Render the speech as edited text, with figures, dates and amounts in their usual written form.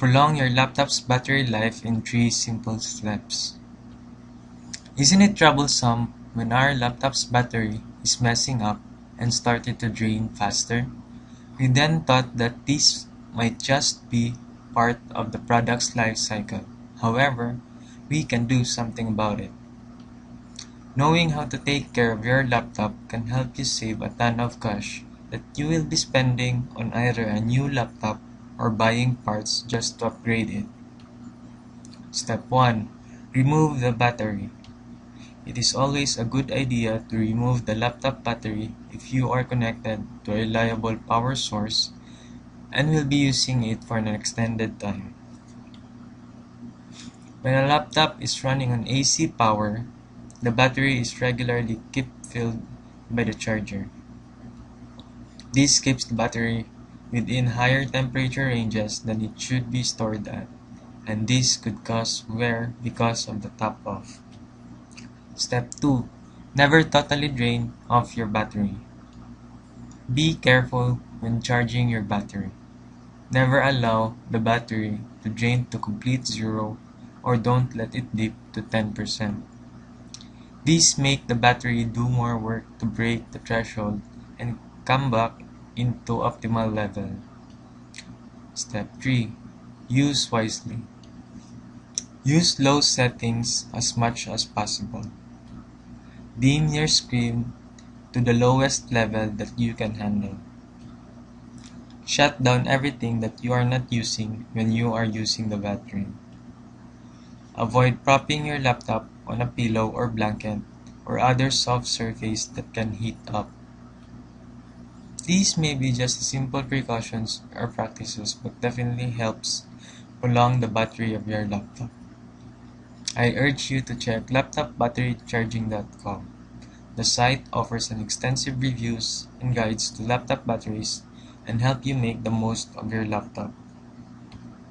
Prolong your laptop's battery life in 3 simple steps. Isn't it troublesome when our laptop's battery is messing up and started to drain faster? We then thought that this might just be part of the product's life cycle. However, we can do something about it. Knowing how to take care of your laptop can help you save a ton of cash that you will be spending on either a new laptop or buying parts just to upgrade it. Step 1. Remove the battery. It is always a good idea to remove the laptop battery if you are connected to a reliable power source and will be using it for an extended time. When a laptop is running on AC power, the battery is regularly kept filled by the charger. This keeps the battery within higher temperature ranges than it should be stored at, and this could cause wear because of the top-off. Step 2. Never totally drain off your battery. Be careful when charging your battery. Never allow the battery to drain to complete zero or don't let it dip to 10%. These make the battery do more work to break the threshold and come back into optimal level. Step 3. Use wisely. Use low settings as much as possible. Dim your screen to the lowest level that you can handle. Shut down everything that you are not using when you are using the battery. Avoid propping your laptop on a pillow or blanket or other soft surface that can heat up. These may be just simple precautions or practices, but definitely helps prolong the battery of your laptop. I urge you to check laptopbatterycharging.com. The site offers an extensive reviews and guides to laptop batteries and help you make the most of your laptop.